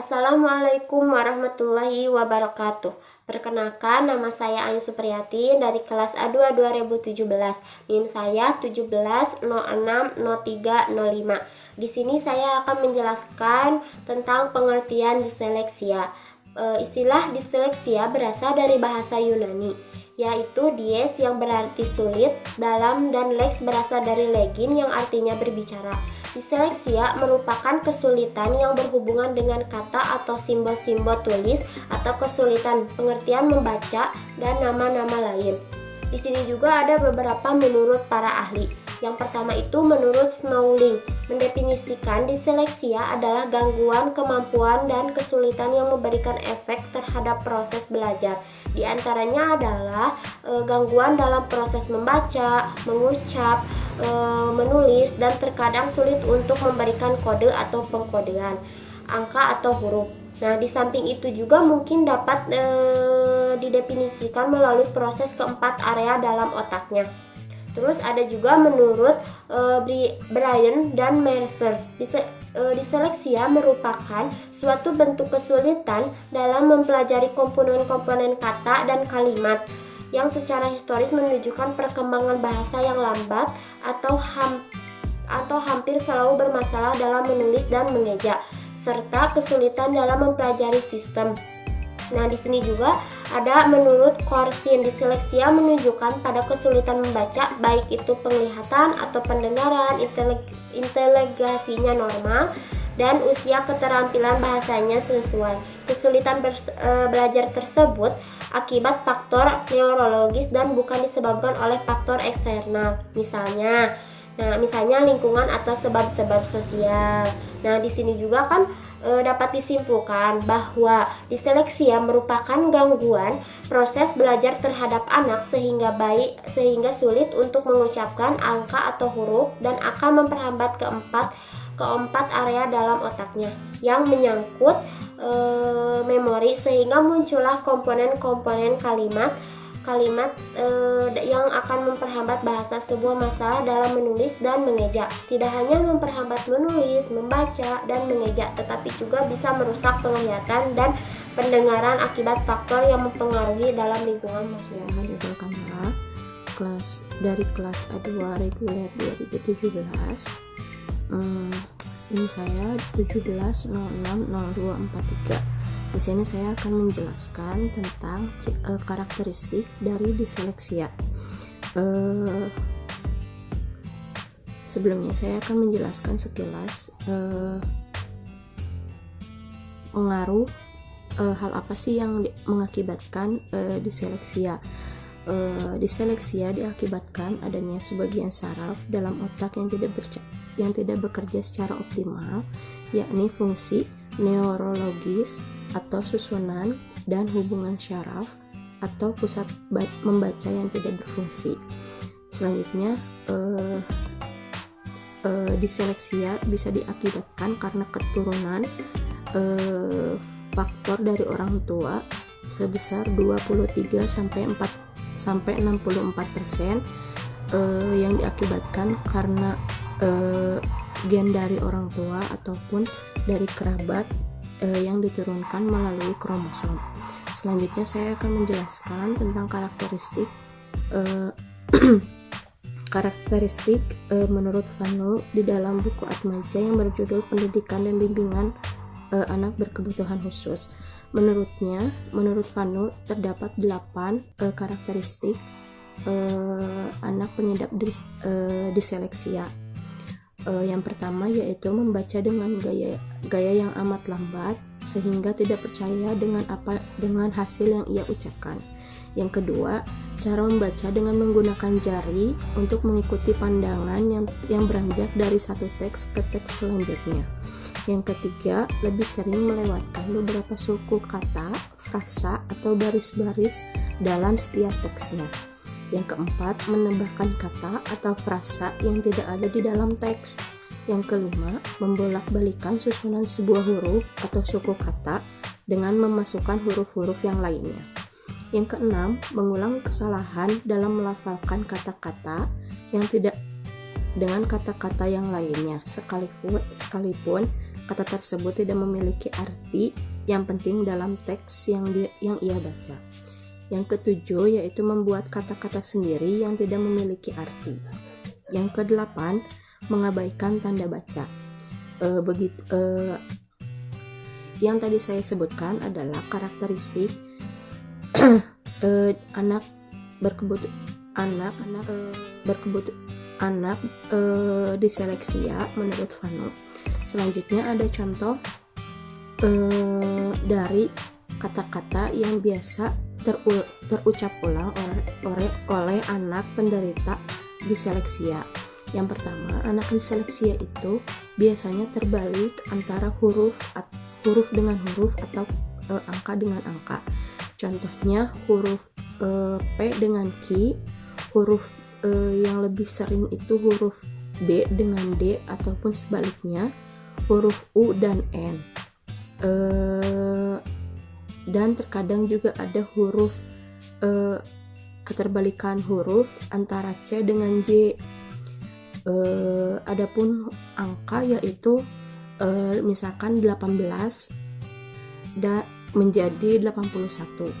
Assalamualaikum warahmatullahi wabarakatuh. Perkenalkan, nama saya Ayu Supriyati dari kelas A2 2017. NIM saya 17060305. Di sini saya akan menjelaskan tentang pengertian diseleksia. Istilah diseleksia berasal dari bahasa Yunani, yaitu dies yang berarti sulit, dalam, dan lex berasal dari legin yang artinya berbicara. Diseleksia merupakan kesulitan yang berhubungan dengan kata atau simbol-simbol tulis atau kesulitan pengertian membaca dan nama-nama lain. Di sini juga ada beberapa menurut para ahli. Yang pertama itu menurut Snowling, mendefinisikan diseleksia adalah gangguan kemampuan dan kesulitan yang memberikan efek terhadap proses belajar. Di antaranya adalah gangguan dalam proses membaca, mengucap, menulis, dan terkadang sulit untuk memberikan kode atau pengkodean, angka atau huruf. Nah, di samping itu juga mungkin dapat didefinisikan melalui proses keempat area dalam otaknya. Terus ada juga menurut Brian dan Mercer, diseleksia merupakan suatu bentuk kesulitan dalam mempelajari komponen-komponen kata dan kalimat yang secara historis menunjukkan perkembangan bahasa yang lambat atau hampir selalu bermasalah dalam menulis dan mengeja, serta kesulitan dalam mempelajari sistem. Nah, di sini juga ada menurut Corsin, diseleksia menunjukkan pada kesulitan membaca, baik itu penglihatan atau pendengaran, inteligasinya normal, dan usia keterampilan bahasanya sesuai. Kesulitan belajar tersebut akibat faktor neurologis dan bukan disebabkan oleh faktor eksternal. Misalnya lingkungan atau sebab-sebab sosial. Nah, di sini juga kan dapat disimpulkan bahwa diseleksia merupakan gangguan proses belajar terhadap anak sehingga sulit untuk mengucapkan angka atau huruf dan akan memperhambat keempat area dalam otaknya yang menyangkut memori, sehingga muncullah komponen-komponen kalimat yang akan memperhambat bahasa. Sebuah masalah dalam menulis dan mengeja tidak hanya memperhambat menulis, membaca, dan mengeja, tetapi juga bisa merusak penglihatan dan pendengaran akibat faktor yang mempengaruhi dalam lingkungan sosial. Dari kelas A2 reguler 2017. Ini saya 17060243. Di sini saya akan menjelaskan tentang karakteristik dari diseleksia. Sebelumnya saya akan menjelaskan sekilas pengaruh hal apa sih yang mengakibatkan diseleksia. Diseleksia diakibatkan adanya sebagian saraf dalam otak yang tidak bekerja secara optimal, yakni fungsi neurologis atau susunan dan hubungan syaraf atau pusat membaca yang tidak berfungsi. Selanjutnya, diseleksia bisa diakibatkan karena keturunan faktor dari orang tua sebesar 23-64% yang diakibatkan karena gen dari orang tua ataupun dari kerabat yang diturunkan melalui kromosom. Selanjutnya saya akan menjelaskan tentang karakteristik menurut Vanu di dalam buku Atmaja yang berjudul Pendidikan dan Bimbingan Anak Berkebutuhan Khusus. Menurut Vanu terdapat 8 karakteristik anak pengidap diseleksia. Yang pertama yaitu membaca dengan gaya yang amat lambat sehingga tidak percaya dengan hasil yang ia ucapkan. Yang kedua, cara membaca dengan menggunakan jari untuk mengikuti pandangan yang beranjak dari satu teks ke teks selanjutnya. Yang ketiga, lebih sering melewatkan beberapa suku kata, frasa, atau baris-baris dalam setiap teksnya. Yang keempat, menambahkan kata atau frasa yang tidak ada di dalam teks. Yang kelima, membolak-balikan susunan sebuah huruf atau suku kata dengan memasukkan huruf-huruf yang lainnya. Yang keenam, mengulang kesalahan dalam melafalkan kata-kata yang tidak dengan kata-kata yang lainnya, sekalipun kata tersebut tidak memiliki arti yang penting dalam teks yang ia baca. Yang ketujuh yaitu membuat kata-kata sendiri yang tidak memiliki arti. Yang kedelapan, mengabaikan tanda baca. Yang tadi saya sebutkan adalah karakteristik anak diseleksia menurut Fano. Selanjutnya ada contoh dari kata-kata yang biasa terucap ulang oleh anak penderita diseleksia. Yang pertama, anak diseleksia itu biasanya terbalik antara huruf dengan huruf atau angka dengan angka. Contohnya huruf P dengan Q, huruf yang lebih sering itu huruf B dengan D ataupun sebaliknya huruf U dan N. Dan terkadang juga ada huruf keterbalikan huruf antara C dengan J. Adapun angka yaitu misalkan 18 menjadi 81.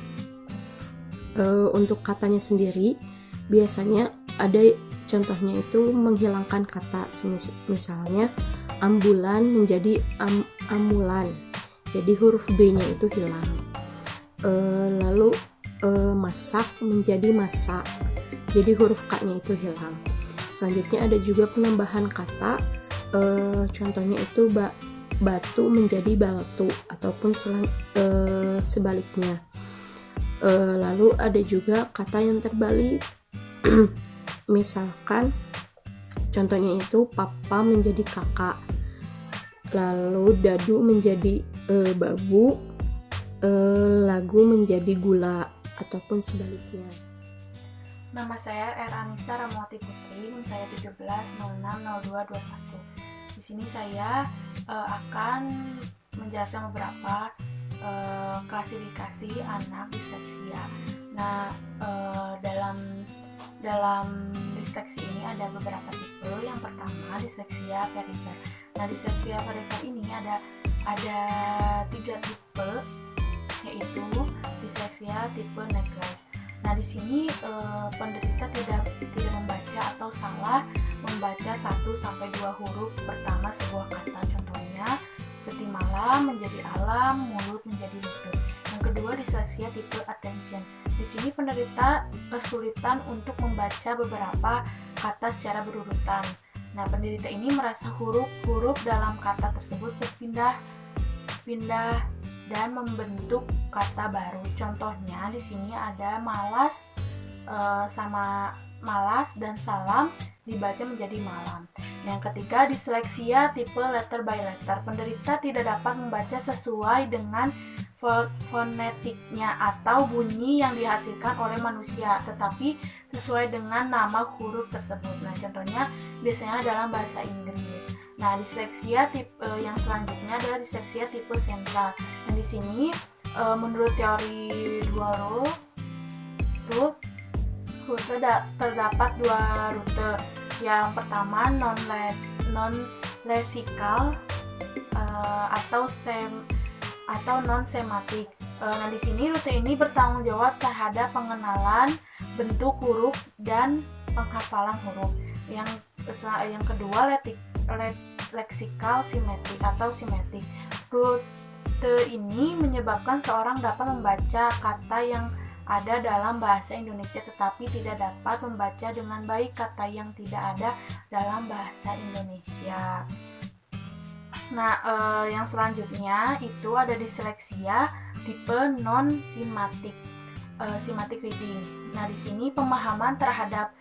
Untuk katanya sendiri biasanya ada contohnya itu menghilangkan kata, misalnya ambulan menjadi amulan, jadi huruf B-nya itu hilang. Lalu masak menjadi masak, jadi huruf K-nya itu hilang. Selanjutnya ada juga penambahan kata, contohnya itu batu menjadi baltu ataupun sebaliknya. Lalu ada juga kata yang terbalik, misalkan contohnya itu papa menjadi kakak, lalu dadu menjadi babu, lagu menjadi gula ataupun sebaliknya. Nama saya Anissa Ramawati Putri, NIM saya 17060221. Di sini saya akan menjelaskan beberapa klasifikasi anak disleksia. Nah, dalam disleksia ini ada beberapa tipe. Yang pertama, disleksia perifer. Nah, disleksia perifer ini ada 3 tipe, yaitu disleksia tipe neglect. Nah, di sini penderita tidak membaca atau salah membaca 1-2 huruf pertama sebuah kata. Contohnya seperti malam menjadi alam, mulut menjadi lutut. Yang kedua, disleksia tipe attention. Di sini penderita kesulitan untuk membaca beberapa kata secara berurutan. Nah, penderita ini merasa huruf-huruf dalam kata tersebut berpindah dan membentuk kata baru. Contohnya di sini ada malas sama malas dan salam dibaca menjadi malam. Yang ketiga, disleksia tipe letter by letter. Penderita tidak dapat membaca sesuai dengan fonetiknya atau bunyi yang dihasilkan oleh manusia, tetapi sesuai dengan nama huruf tersebut. Nah, contohnya biasanya dalam bahasa Inggris. Nah, disleksia tipe yang selanjutnya adalah disleksia tipe sentral. Nah, di sini menurut teori dual rute terdapat 2 rute. Yang pertama non-leksikal atau non-sematik. Nah, di sini rute ini bertanggung jawab terhadap pengenalan bentuk huruf dan penghafalan huruf. Yang kedua, leksikal simetrik atau simetrik. Rute ini menyebabkan seorang dapat membaca kata yang ada dalam bahasa Indonesia tetapi tidak dapat membaca dengan baik kata yang tidak ada dalam bahasa Indonesia. Nah, yang selanjutnya itu ada disleksia tipe non-simatik, simatic reading. Nah, di sini pemahaman terhadap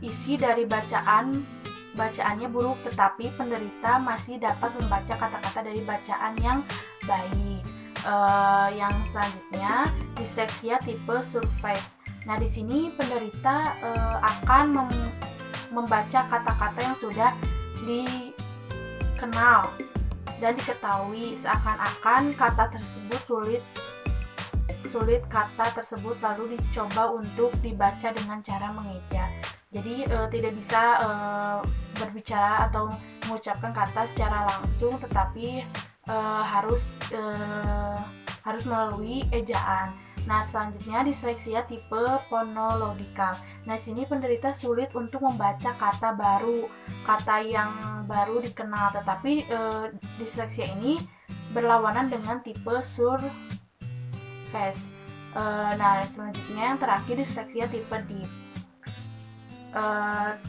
isi dari bacaannya buruk, tetapi penderita masih dapat membaca kata-kata dari bacaan yang baik. Yang selanjutnya disleksia tipe surface. Nah, di sini penderita akan membaca kata-kata yang sudah dikenal dan diketahui, seakan-akan kata tersebut sulit kata tersebut lalu dicoba untuk dibaca dengan cara mengeja. Jadi tidak bisa berbicara atau mengucapkan kata secara langsung, tetapi harus melalui ejaan. Nah, selanjutnya disleksia tipe fonologikal. Nah, di sini penderita sulit untuk membaca kata baru, kata yang baru dikenal, tetapi disleksia ini berlawanan dengan tipe surface. Nah, selanjutnya yang terakhir disleksia tipe deep.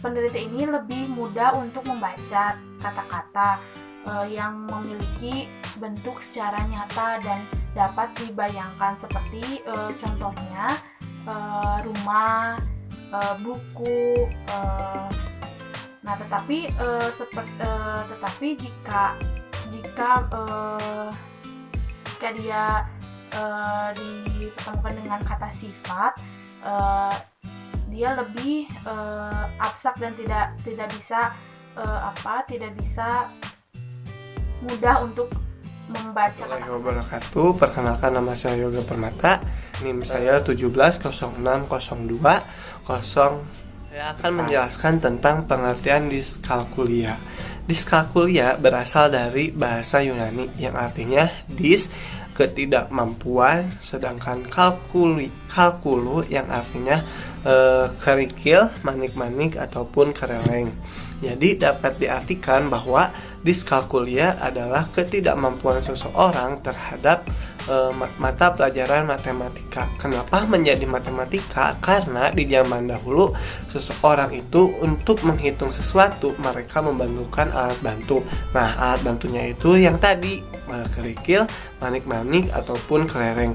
Penderita ini lebih mudah untuk membaca kata-kata yang memiliki bentuk secara nyata dan dapat dibayangkan, seperti contohnya rumah, buku. Nah, tetapi jika dia dipertemukan dengan kata sifat, dia lebih abstrak dan tidak bisa mudah untuk membaca kata-kata. Assalamualaikum warahmatullahi wabarakatuh. Perkenalkan, nama saya Yoga Permata. NIM saya 170602. Saya akan menjelaskan tentang pengertian diskalkulia. Diskalkulia berasal dari bahasa Yunani yang artinya ketidakmampuan, sedangkan kalkulu yang artinya kerikil, manik-manik ataupun kereleng. Jadi dapat diartikan bahwa diskalkulia adalah ketidakmampuan seseorang terhadap mata pelajaran matematika. Kenapa menjadi matematika? Karena di zaman dahulu seseorang itu untuk menghitung sesuatu mereka membutuhkan alat bantu. Nah, alat bantunya itu yang tadi kerikil, manik-manik ataupun kelereng.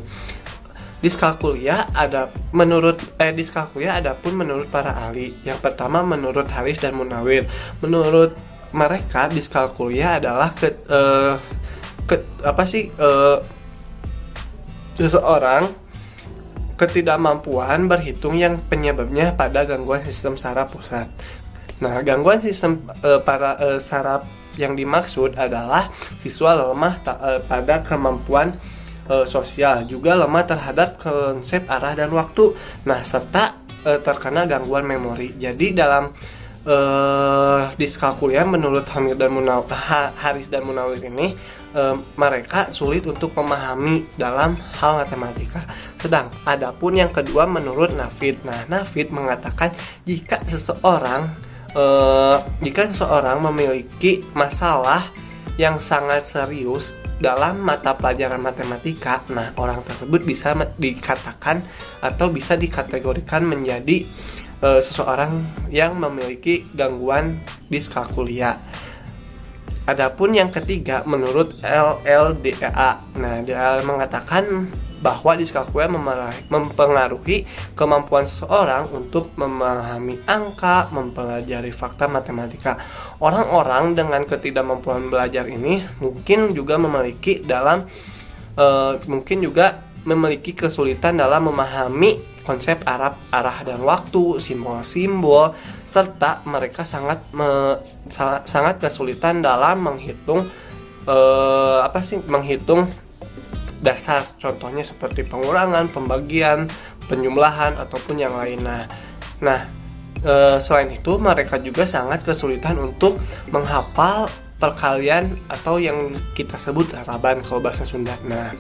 Diskalkulia adapun menurut para ahli. Yang pertama menurut Haris dan Munawir. Menurut mereka diskalkulia adalah seseorang ketidakmampuan berhitung yang penyebabnya pada gangguan sistem saraf pusat. Nah, gangguan sistem saraf yang dimaksud adalah siswa lemah pada kemampuan sosial, juga lemah terhadap konsep arah dan waktu. Nah, serta terkena gangguan memori. Jadi dalam diskalkulia menurut Haris dan Munawir ini, mereka sulit untuk memahami dalam hal matematika. Sedang adapun yang kedua menurut Nafid. Nah, Nafid mengatakan jika seseorang memiliki masalah yang sangat serius dalam mata pelajaran matematika, nah orang tersebut bisa dikatakan atau bisa dikategorikan menjadi seseorang yang memiliki gangguan diskalkulia. Adapun yang ketiga menurut LLDA. Nah, dia mengatakan bahwa diskalkulia mempengaruhi kemampuan seseorang untuk memahami angka, mempelajari fakta matematika. Orang-orang dengan ketidakmampuan belajar ini mungkin juga memiliki kesulitan dalam memahami konsep arah dan waktu, simbol-simbol, serta mereka sangat kesulitan dalam menghitung dasar, contohnya seperti pengurangan, pembagian, penjumlahan ataupun yang lainnya. Nah, selain itu mereka juga sangat kesulitan untuk menghafal perkalian atau yang kita sebut raban kalau bahasa Sunda. Nah,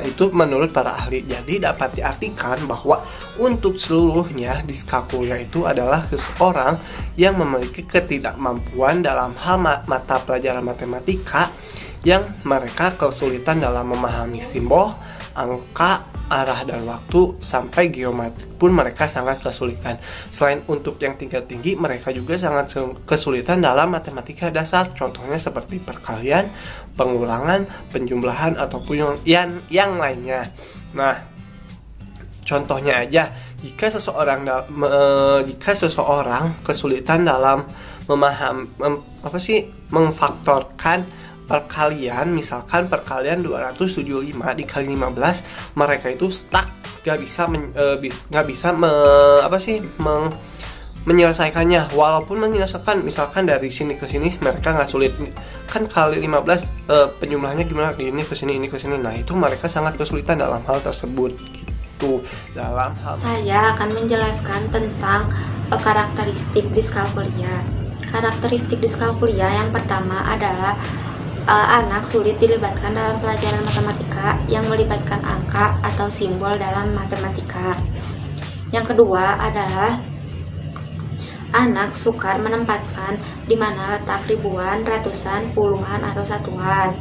itu menurut para ahli. Jadi dapat diartikan bahwa untuk seluruhnya diskalkulia itu adalah seseorang yang memiliki ketidakmampuan dalam hal mata pelajaran matematika, yang mereka kesulitan dalam memahami simbol, angka, arah dan waktu, sampai geometri pun mereka sangat kesulitan. Selain untuk yang tingkat tinggi, mereka juga sangat kesulitan dalam matematika dasar, contohnya seperti perkalian, pengulangan, penjumlahan ataupun yang lainnya. Nah, contohnya aja, jika seseorang kesulitan dalam memfaktorkan perkalian, misalkan perkalian 275 dikali 15, mereka itu stuck, gak bisa menyelesaikannya. Walaupun menyelesaikan misalkan dari sini ke sini, mereka nggak sulit, kan kali 15 penjumlahnya gimana, ini ke sini. Nah, itu mereka sangat kesulitan dalam hal tersebut gitu. Saya akan menjelaskan tentang karakteristik diskalkulia. Karakteristik diskalkulia yang pertama adalah anak sulit dilibatkan dalam pelajaran matematika yang melibatkan angka atau simbol dalam matematika. Yang kedua adalah anak sukar menempatkan di mana letak ribuan, ratusan, puluhan, atau satuan.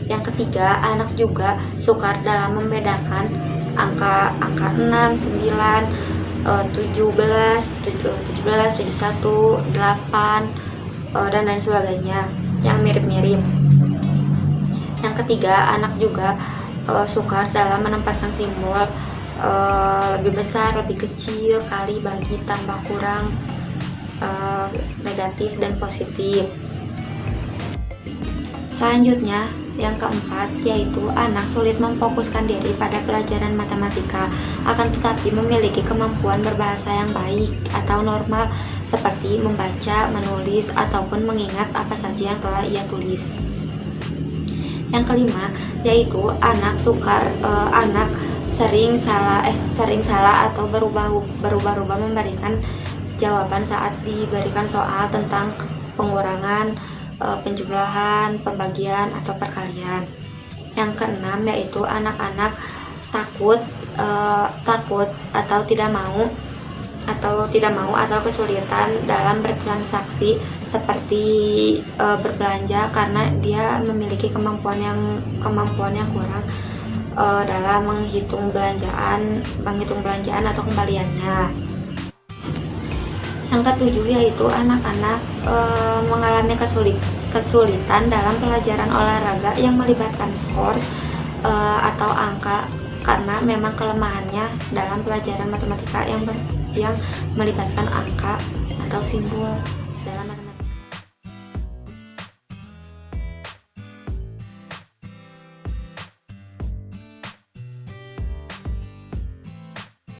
Yang ketiga, anak juga sukar dalam membedakan angka 6, 9, 17, 71, 8, dan lain sebagainya yang mirip-mirip. Yang ketiga, anak juga sukar dalam menempatkan simbol lebih besar, lebih kecil, kali, bagi, tambah, kurang, negatif, dan positif. Selanjutnya, yang keempat, yaitu anak sulit memfokuskan diri pada pelajaran matematika, akan tetapi memiliki kemampuan berbahasa yang baik atau normal, seperti membaca, menulis, ataupun mengingat apa saja yang telah ia tulis. Yang kelima, yaitu anak sering salah atau berubah-ubah memberikan jawaban saat diberikan soal tentang pengurangan, penjumlahan, pembagian, atau perkalian. Yang keenam, yaitu anak-anak takut atau tidak mau atau kesulitan dalam bertransaksi seperti berbelanja karena dia memiliki kemampuan yang kurang dalam menghitung belanjaan atau kembaliannya. Yang ketujuh, yaitu anak-anak mengalami kesulitan dalam pelajaran olahraga yang melibatkan skor atau angka karena memang kelemahannya dalam pelajaran matematika yang melibatkan angka atau simbol dalam matematika.